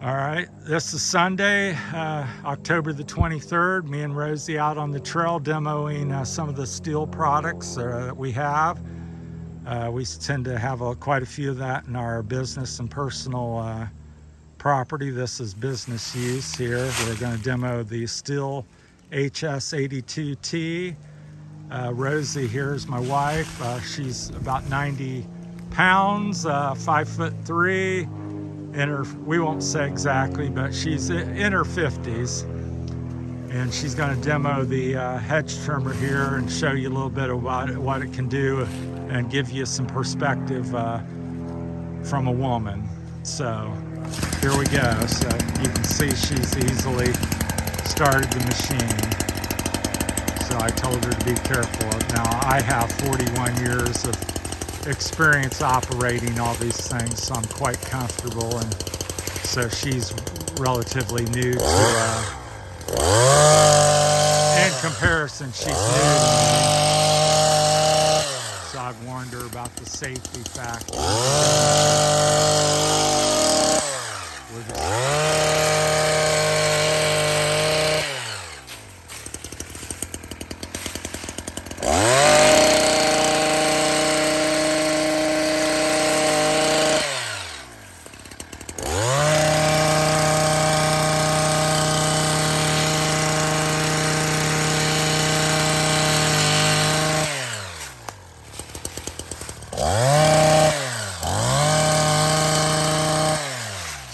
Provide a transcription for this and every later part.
All right, this is Sunday, October the 23rd. Me and Rosie out on the trail demoing some of the Stihl products that we have. We tend to have quite a few of that in our business and personal property. This is business use here. We're going to demo the Stihl HS82T. Rosie here is my wife. She's about 90 pounds, 5'3". We won't say exactly, but she's in her 50s, and she's going to demo the hedge trimmer here and show you a little bit about what it can do and give you some perspective from a woman. So here we go. So you can see she's easily started the machine. So I told her to be careful. Now I have 41 years of experience operating all these things, so I'm quite comfortable, and so she's relatively new to in comparison, she's new to me, so I've warned her about the safety factor. We're just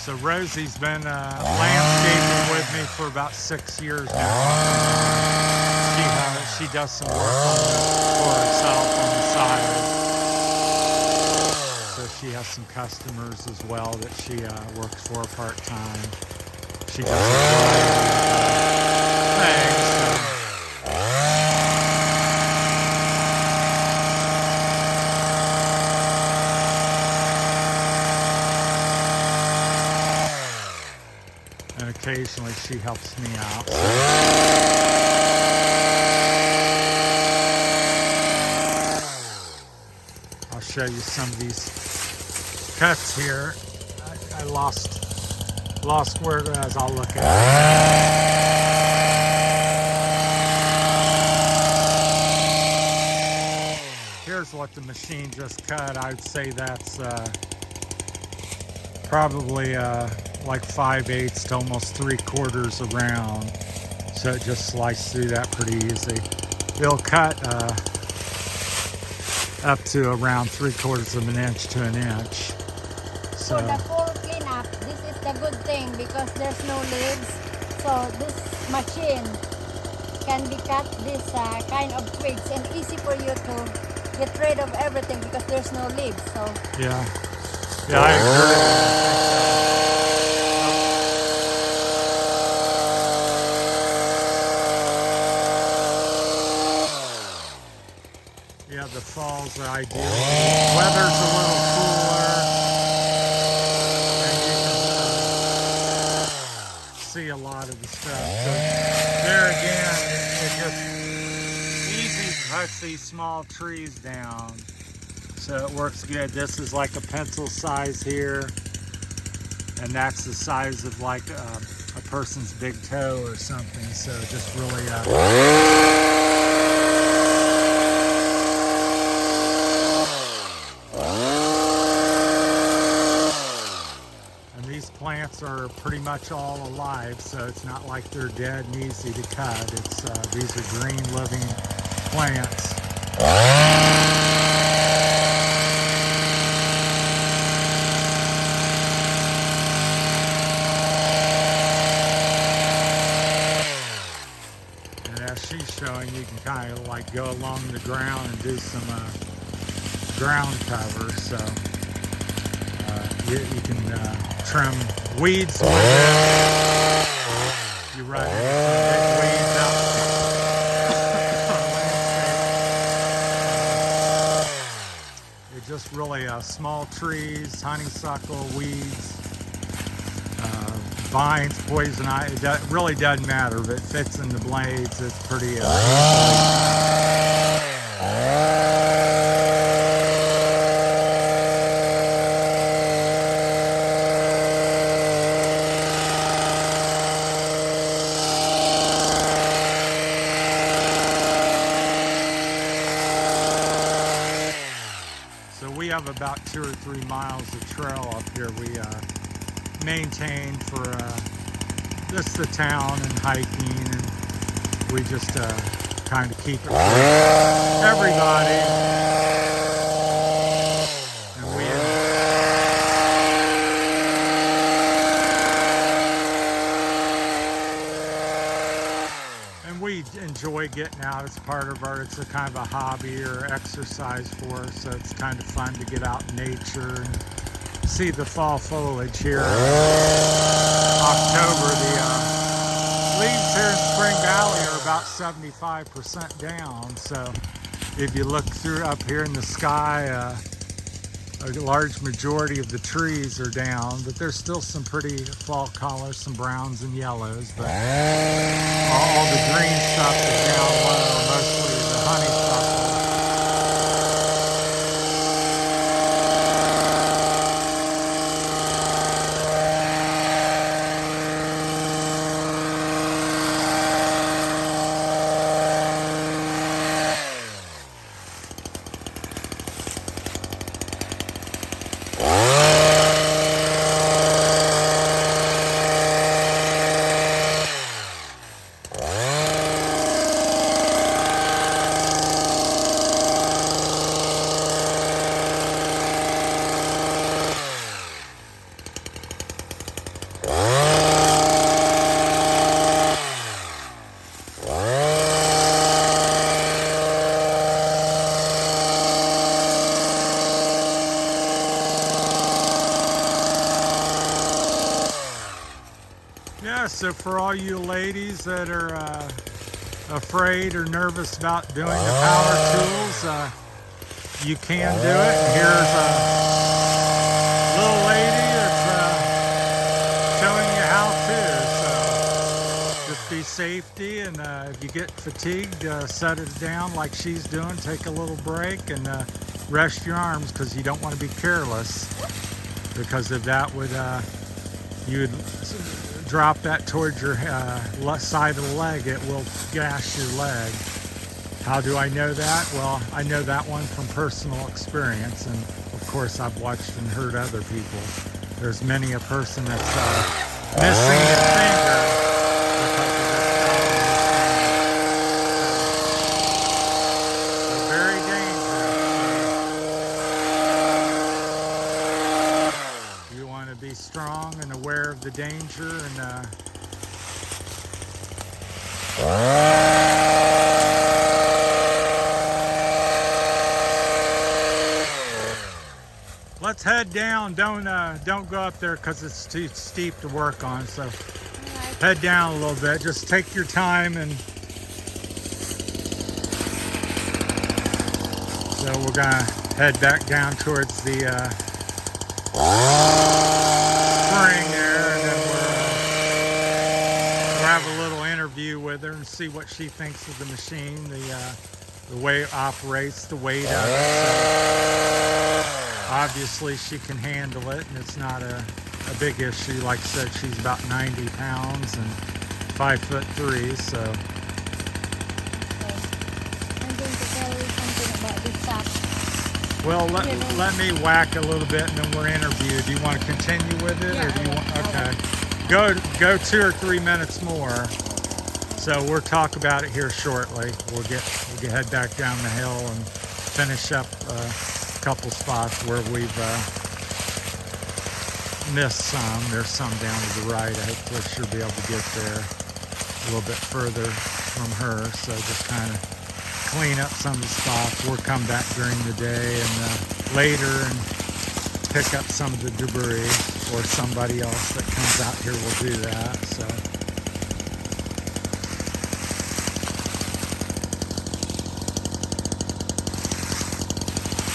So Rosie's been landscaping with me for about 6 years now. She does some work for herself on the side. So she has some customers as well that she works for part-time. She does a variety of things. And occasionally she helps me out. I'll show you some of these cuts here. I lost where it was. I'll look at it. Here's what the machine just cut. I'd say that's probably like 5/8 to almost 3/4 around, so it just sliced through that pretty easy. It'll cut up to around 3/4 of an inch to an inch. So for the full cleanup, this is the good thing because there's no leaves, so this machine can be cut this kind of twigs, and easy for you to get rid of everything because there's no leaves. So yeah, I agree. Yeah, the falls are ideal. Weather's a little cooler, and you can see a lot of the stuff. So there again, it just easy cuts these small trees down, so it works good. This is like a pencil size here, and that's the size of like a person's big toe or something. So just really these plants are pretty much all alive, so it's not like they're dead and easy to cut. It's these are green living plants. And as she's showing, you can kind of like go along the ground and do some ground cover. So you can trim weeds with it. You run into some big weeds out landscape. It's just really small trees, honeysuckle, weeds, vines, poison ivy. It really doesn't matter if it fits in the blades. It's pretty easily. about 2 or 3 miles of trail up here we maintain for just the town and hiking, and we just kind of keep it for everybody. And we enjoy getting out. It's part of it's a kind of a hobby or exercise for us, so it's kind of fun to get out in nature and see the fall foliage here. October, the leaves here in Spring Valley are about 75% down, so if you look through up here in the sky, a large majority of the trees are down, but there's still some pretty fall colors, some browns and yellows, but all the green stuff is down low, mostly the honeysuckle. Yeah, so for all you ladies that are afraid or nervous about doing the power tools, you can do it. And here's a little lady that's showing you how to. So just be safety, and if you get fatigued, set it down like she's doing. Take a little break and rest your arms, because you don't want to be careless, because if that would you would drop that towards your left side of the leg, it will gash your leg. How do I know that? Well, I know that one from personal experience, and of course I've watched and heard other people. There's many a person that's missing a finger because of this problem. They're very dangerous. You want to be strong and aware of the danger, and let's head down. Don't go up there because it's too steep to work on. So head down a little bit. Just take your time, and so we're gonna head back down towards the spring there, and then we'll have a little interview with her and see what she thinks of the machine, the way it operates, the weight of it. So obviously she can handle it, and it's not a big issue. Like I said, she's about 90 pounds and 5'3", so. Okay. I'm going to tell you something about this sack. Well, let me whack a little bit, and then we're interviewed. Do you want to continue with it, or do you want? Okay, go 2 or 3 minutes more. So we'll talk about it here shortly. We'll head back down the hill and finish up a couple spots where we've missed some. There's some down to the right. Hopefully she'll be able to get there a little bit further from her. So just kind of clean up some of the spots. We'll come back during the day and later and pick up some of the debris, or somebody else that comes out here will do that. So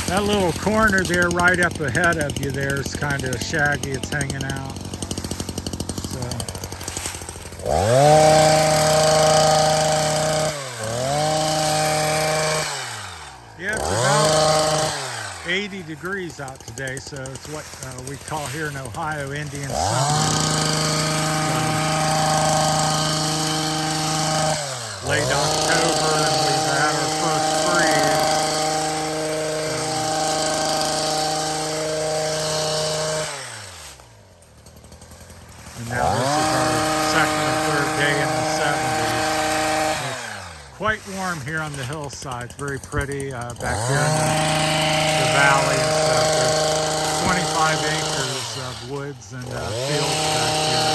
that little corner there right up ahead of you there is kind of shaggy. It's hanging out. So yeah, it's about 80 degrees out today, so it's what we call here in Ohio Indian summer. So, late October, and we've had our first freeze. And now this is our second or third day in the 70s. It's quite warm here on the hillside. It's very pretty back here in the valley and stuff. There's 25 acres of woods and fields back here.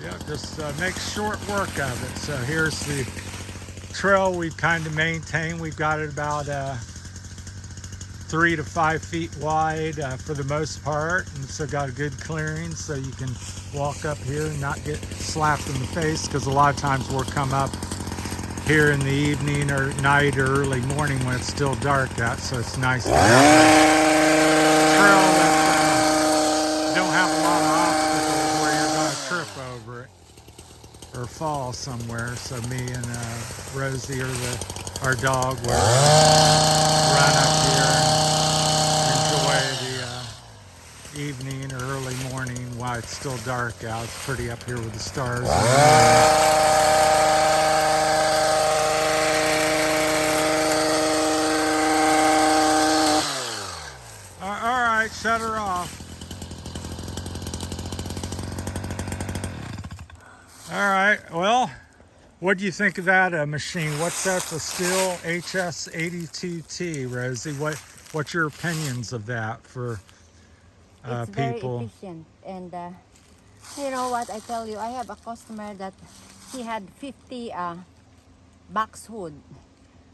Yeah, just make short work of it. So here's the trail we've kind of maintained. We've got it about 3 to 5 feet wide for the most part, and so got a good clearing so you can walk up here and not get slapped in the face, because a lot of times we'll come up here in the evening or night or early morning when it's still dark out, so it's nice to have a trail that don't have a lot of obstacles where you're going to trip over it or fall somewhere. So me and Rosie, or our dog, will run up here and enjoy the evening or early morning while it's still dark out. It's pretty up here with the stars. All right, shut her off. All right, well, what do you think of that machine? What's that, the Stihl HS82T, Rosie? What's your opinions of that for It's people? very efficient, and you know what, I tell you, I have a customer that he had 50 boxwood,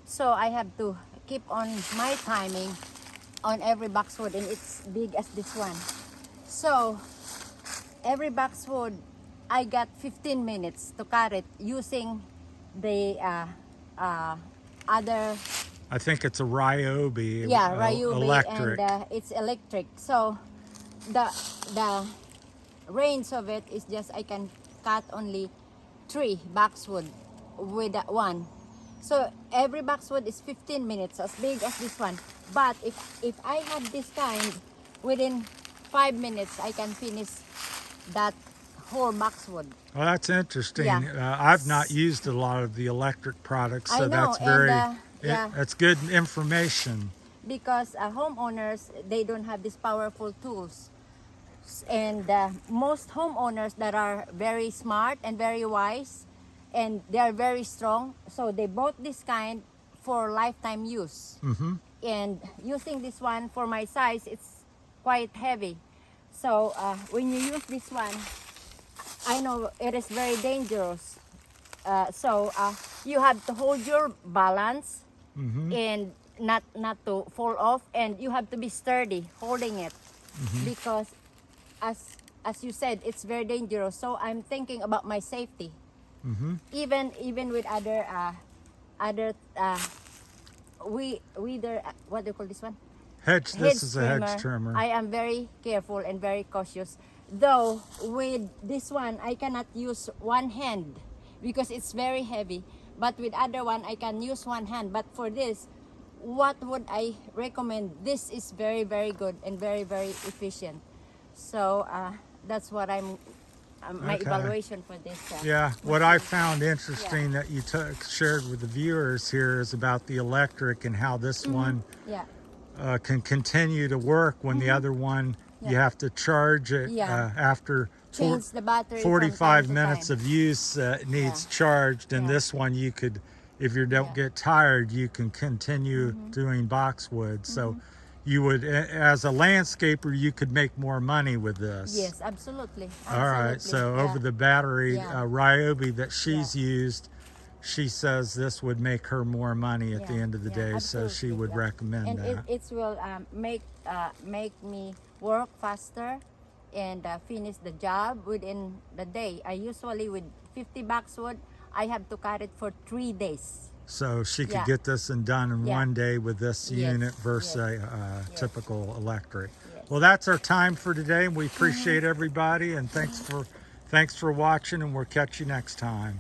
so I have to keep on my timing on every boxwood, and it's big as this one. So every boxwood I got 15 minutes to cut it using the other, I think it's a Ryobi, Ryobi, electric. and it's electric. So the range of it is just I can cut only 3 boxwood with that one. So every boxwood is 15 minutes, as big as this one. But if I had this kind, within 5 minutes I can finish that whole boxwood. Well, that's interesting. Yeah. I've not used a lot of the electric products, so I know, that's very, and, that's good information. Because homeowners, they don't have these powerful tools, and most homeowners that are very smart and very wise, and they are very strong, so they bought this kind for lifetime use. Mm-hmm. And using this one for my size, it's quite heavy. So when you use this one, I know it is very dangerous. So you have to hold your balance, Mm-hmm. and not to fall off, and you have to be sturdy holding it, Mm-hmm. because as you said, it's very dangerous. So I'm thinking about my safety. Mm-hmm. Even with other what do you call this one? Hedge. This is a hedge trimmer. I am very careful and very cautious. Though with this one, I cannot use one hand because it's very heavy. But with other one, I can use one hand. But for this, what would I recommend? This is very, very good and very, very efficient. So that's what I'm my Okay. evaluation for this. Yeah, what I machine. found interesting that you shared with the viewers here is about the electric and how this one Yeah. can continue to work when the other one, you Yeah. have to charge it Yeah. after Change the battery from 45 time to minutes time. of use. It needs Yeah. charged, and Yeah. this one you could, if you don't Yeah. get tired, you can continue doing boxwood. So you would, as a landscaper, you could make more money with this. Yes, absolutely. All right, so Absolutely. over the battery Yeah. Ryobi that she's used, she says this would make her more money at the end of the day, so she absolutely, would recommend and that. it will make me work faster and finish the job within the day. I usually, with 50 boxwood, I have to cut it for 3 days. So she could Yeah. get this and done in Yeah. one day with this Yes, unit versus yes, a yes. typical electric. Yes. Well, that's our time for today. We appreciate everybody, and thanks for watching, and we'll catch you next time.